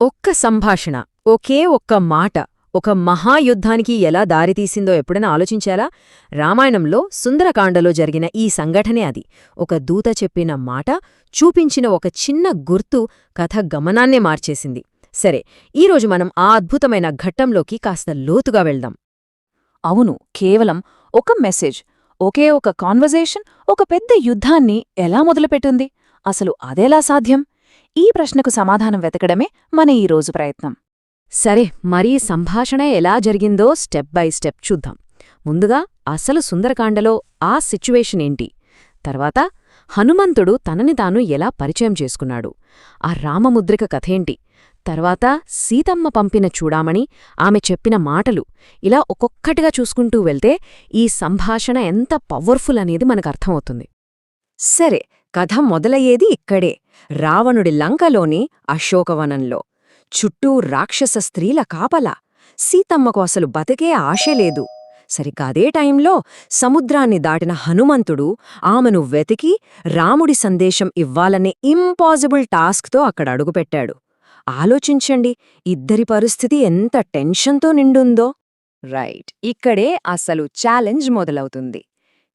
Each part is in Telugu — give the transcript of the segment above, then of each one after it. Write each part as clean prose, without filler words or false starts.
ఒక్క సంభాషణ, ఒకే ఒక్క మాట ఒక మహాయుద్ధానికి ఎలా దారితీసిందో ఎప్పుడైనా ఆలోచించాలా? రామాయణంలో సుందరకాండలో జరిగిన ఈ సంఘటనే అది. ఒక దూత చెప్పిన మాట, చూపించిన ఒక చిన్న గుర్తు కథ గమనాన్నే మార్చేసింది. సరే, ఈరోజు మనం ఆ అద్భుతమైన ఘట్టంలోకి కాస్త లోతుగా వెళ్దాం. అవును, కేవలం ఒక మెసేజ్, ఒకే ఒక కాన్వర్జేషన్ ఒక పెద్ద యుద్ధాన్ని ఎలా మొదలుపెట్టింది? అసలు అదెలా సాధ్యం? ఈ ప్రశ్నకు సమాధానం వెతకడమే మన ఈరోజు ప్రయత్నం. సరే, మరీ సంభాషణ ఎలా జరిగిందో స్టెప్ బై స్టెప్ చూద్దాం. ముందుగా అసలు సుందరకాండలో ఆ సిచ్యువేషన్ ఏంటి? తర్వాత హనుమంతుడు తనని తాను ఎలా పరిచయం చేసుకున్నాడు? ఆ రామముద్రిక కథేంటి? తర్వాత సీతమ్మ పంపిన చూడామణి, ఆమె చెప్పిన మాటలు, ఇలా ఒక్కొక్కటిగా చూసుకుంటూ వెళ్తే ఈ సంభాషణ ఎంత పవర్ఫుల్ అనేది మనకర్థమవుతుంది. సరే, కథ మొదలయ్యేది ఇక్కడే, రావణుడి లంకలోని అశోకవనంలో. చుట్టూ రాక్షస స్త్రీల కాపలా. సీతమ్మకు అసలు బతికే ఆశలేదు. సరిగ్గా టైంలో సముద్రాన్ని దాటిన హనుమంతుడు ఆమెను వెతికి రాముడి సందేశం ఇవ్వాలనే ఇంపాసిబుల్ టాస్క్తో అక్కడ అడుగుపెట్టాడు. ఆలోచించండి, ఇద్దరి పరిస్థితి ఎంత టెన్షన్తో నిండుందో. రైట్, ఇక్కడే అసలు ఛాలెంజ్ మొదలవుతుంది.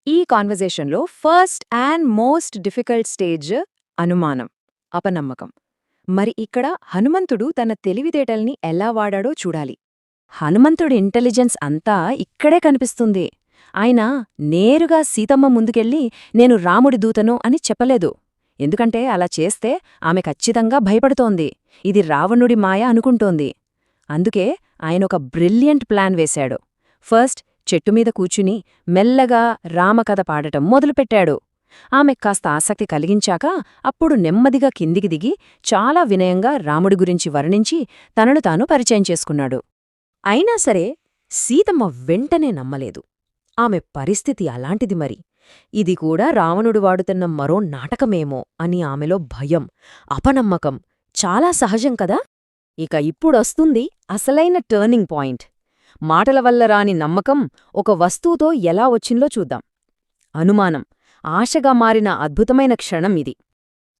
ఈ కాన్వర్జేషన్లో first and most difficult stage అనుమానం, అపనమ్మకం. మరి ఇక్కడ హనుమంతుడు తన తెలివితేటల్ని ఎలా వాడాడో చూడాలి. హనుమంతుడి ఇంటెలిజెన్స్ అంతా ఇక్కడే కనిపిస్తుంది. ఆయన నేరుగా సీతమ్మ ముందుకెళ్ళి నేను రాముడి దూతను అని చెప్పలేదు. ఎందుకంటే అలా చేస్తే ఆమె ఖచ్చితంగా భయపడుతోంది, ఇది రావణుడి మాయ అనుకుంటోంది. అందుకే ఆయనొక బ్రిలియంట్ ప్లాన్ వేశాడు. ఫస్ట్ చెట్టుమీద కూచుని మెల్లగా రామకథ పాడటం మొదలుపెట్టాడు. ఆమె కాస్త ఆసక్తి కలిగించాక అప్పుడు నెమ్మదిగా కిందికి దిగి చాలా వినయంగా రాముడి గురించి వర్ణించి తనను తాను పరిచయం చేసుకున్నాడు. అయినా సరే సీతమ్మ వెంటనే నమ్మలేదు. ఆమె పరిస్థితి అలాంటిది మరి. ఇది కూడా రావణుడు వాడుతున్న మరో నాటకమేమో అని ఆమెలో భయం, అపనమ్మకం చాలా సహజం కదా. ఇక ఇప్పుడొస్తుంది అసలైన టర్నింగ్ పాయింట్. మాటల వల్ల రాని నమ్మకం ఒక వస్తువుతో ఎలా వచ్చిందో చూద్దాం. అనుమానం ఆశగా మారిన అద్భుతమైన క్షణం ఇది.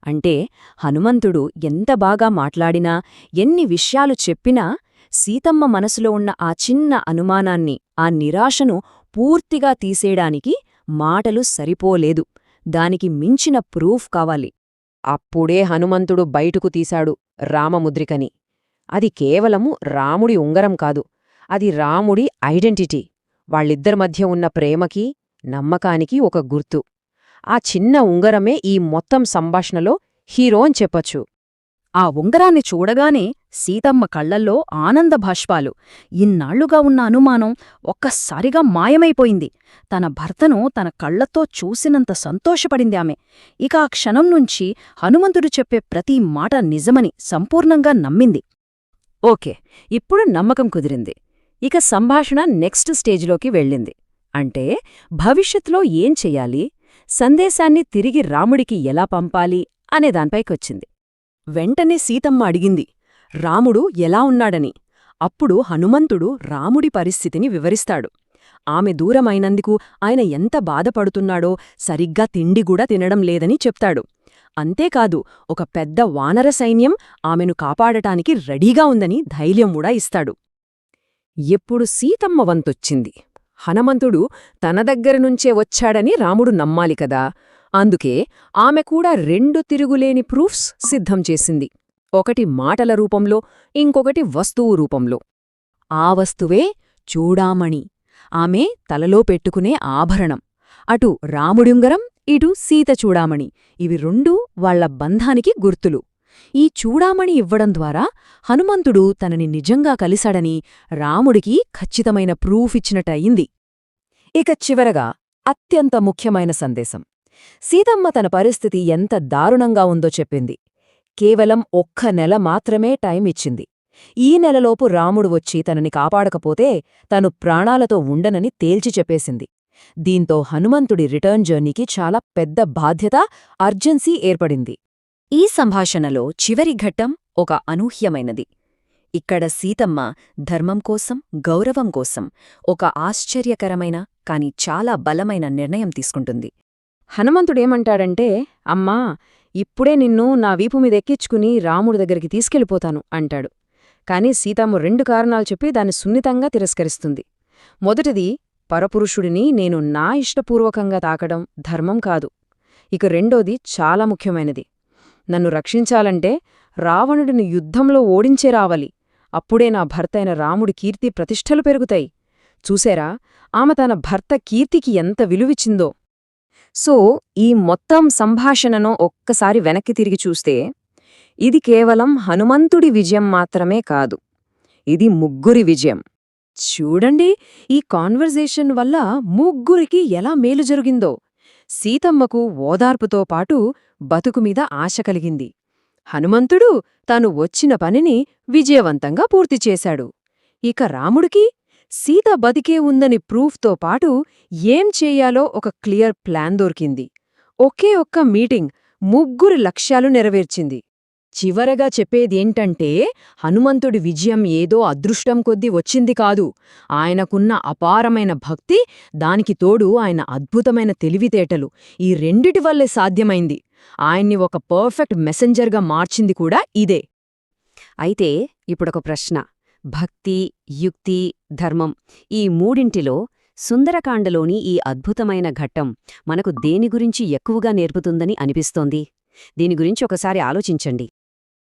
అంటే హనుమంతుడు ఎంత బాగా మాట్లాడినా, ఎన్ని విషయాలు చెప్పినా సీతమ్మ మనసులో ఉన్న ఆ చిన్న అనుమానాన్ని, ఆ నిరాశను పూర్తిగా తీసేయడానికి మాటలు సరిపోలేదు. దానికి మించిన ప్రూఫ్ కావాలి. అప్పుడే హనుమంతుడు బయటకు తీశాడు రామముద్రికని. అది కేవలము రాముడి ఉంగరం కాదు, అది రాముడి ఐడెంటిటీ. వాళ్ళిద్దరి మధ్య ఉన్న ప్రేమకి, నమ్మకానికి ఒక గుర్తు. ఆ చిన్న ఉంగరమే ఈ మొత్తం సంభాషణలో హీరో అని చెప్పొచ్చు. ఆ ఉంగరాన్ని చూడగానే సీతమ్మ కళ్లల్లో ఆనందభాష్పాలు. ఇన్నాళ్లుగా ఉన్న అనుమానం ఒక్కసారిగా మాయమైపోయింది. తన భర్తను తన కళ్లతో చూసినంత సంతోషపడింది ఆమె. ఇక ఆ క్షణం నుంచి హనుమంతుడు చెప్పే ప్రతి మాట నిజమని సంపూర్ణంగా నమ్మింది. ఓకే, ఇప్పుడు నమ్మకం కుదిరింది. ఇక సంభాషణ నెక్స్ట్ స్టేజ్లోకి వెళ్ళింది. అంటే భవిష్యత్తులో ఏం చెయ్యాలి, సందేశాన్ని తిరిగి రాముడికి ఎలా పంపాలి అనేదానిపైకొచ్చింది. వెంటనే సీతమ్మ అడిగింది, రాముడు ఎలా ఉన్నాడని. అప్పుడు హనుమంతుడు రాముడి పరిస్థితిని వివరిస్తాడు. ఆమె దూరమైనందుకు ఆయన ఎంత బాధపడుతున్నాడో, సరిగ్గా తిండిగూడా తినడం లేదని చెప్తాడు. అంతేకాదు, ఒక పెద్ద వానర సైన్యం ఆమెను కాపాడటానికి రెడీగా ఉందని ధైర్యం కూడా ఇస్తాడు. ఎప్పుడు సీతమ్మ వంతొచ్చింది. హనుమంతుడు తన దగ్గరనుంచే వచ్చాడని రాముడు నమ్మాలి కదా. అందుకే ఆమె కూడా రెండు తిరుగులేని ప్రూఫ్స్ సిద్ధం చేసింది. ఒకటి మాటల రూపంలో, ఇంకొకటి వస్తువు రూపంలో. ఆ వస్తువే చూడామణి, ఆమె తలలో పెట్టుకునే ఆభరణం. అటు రాముడుంగరం, ఇటు సీత చూడామణి. ఇవి రెండూ వాళ్ల బంధానికి గుర్తులు. ఈ చూడామణి ఇవ్వడం ద్వారా హనుమంతుడు తనని నిజంగా కలిశాడని రాముడికి ఖచ్చితమైన ప్రూఫ్ ఇచ్చినట్టయింది. ఇక చివరగా అత్యంత ముఖ్యమైన సందేశం. సీతమ్మ తన పరిస్థితి ఎంత దారుణంగా ఉందో చెప్పింది. కేవలం 1 నెల మాత్రమే టైం ఇచ్చింది. ఈ నెలలోపు రాముడు వచ్చి తనని కాపాడకపోతే తను ప్రాణాలతో ఉండనని తేల్చి చెప్పేసింది. దీంతో హనుమంతుడి రిటర్న్ జర్నీకి చాలా పెద్ద బాధ్యత, అర్జెన్సీ ఏర్పడింది. ఈ సంభాషణలో చివరి ఘట్టం ఒక అనూహ్యమైనది. ఇక్కడ సీతమ్మ ధర్మం కోసం, గౌరవం కోసం ఒక ఆశ్చర్యకరమైన కాని చాలా బలమైన నిర్ణయం తీసుకుంటుంది. హనుమంతుడేమంటాడంటే, అమ్మా, ఇప్పుడే నిన్ను నా వీపు మీద ఎక్కించుకుని రాముడి దగ్గరికి తీసుకెళ్ళిపోతాను అంటాడు. కాని సీతమ్మ 2 కారణాలు చెప్పి దాన్ని సున్నితంగా తిరస్కరిస్తుంది. మొదటిది, పరపురుషుడిని నేను నా ఇష్టపూర్వకంగా తాకడం ధర్మం కాదు. ఇక రెండోది చాలా ముఖ్యమైనది. నన్ను రక్షించాలంటే రావణుడిని యుద్ధంలో ఓడించే రావాలి. అప్పుడే నా భర్తైన రాముడి కీర్తి ప్రతిష్టలు పెరుగుతాయి. చూసేరా, ఆమె తన భర్త కీర్తికి ఎంత విలువిచ్చిందో. సో ఈ మొత్తం సంభాషణను ఒక్కసారి వెనక్కి తిరిగి చూస్తే ఇది కేవలం హనుమంతుడి విజయం మాత్రమే కాదు, ఇది ముగ్గురి విజయం. చూడండి, ఈ కాన్వర్జేషన్ వల్ల ముగ్గురికి ఎలా మేలు జరిగిందో. సీతమ్మకు ఓదార్పుతో పాటు బతుకుమీద ఆశ కలిగింది. హనుమంతుడు తాను వచ్చిన పనిని విజయవంతంగా పూర్తిచేశాడు. ఇక రాముడికి సీత బతికే ఉందని ప్రూఫ్తో పాటు ఏం చెయ్యాలో ఒక క్లియర్ ప్లాన్ దొరికింది. ఒకే ఒక్క మీటింగ్ ముగ్గురి లక్ష్యాలు నెరవేర్చింది. చివరగా చెప్పేదేంటంటే, హనుమంతుడి విజయం ఏదో అదృష్టం కొద్దీ వచ్చింది కాదు. ఆయనకున్న అపారమైన భక్తి, దానికి తోడు ఆయన అద్భుతమైన తెలివితేటలు, ఈ రెండిటి వల్లే సాధ్యమైంది. ఆయన్ని ఒక పర్ఫెక్ట్ మెసెంజర్గా మార్చింది కూడా ఇదే. అయితే ఇప్పుడొక ప్రశ్న. భక్తి, యుక్తి, ధర్మం ఈ మూడింటిలో సుందరకాండలోని ఈ అద్భుతమైన ఘట్టం మనకు దేని గురించి ఎక్కువగా నేర్పుతుందని అనిపిస్తోంది? దీని గురించి ఒకసారి ఆలోచించండి.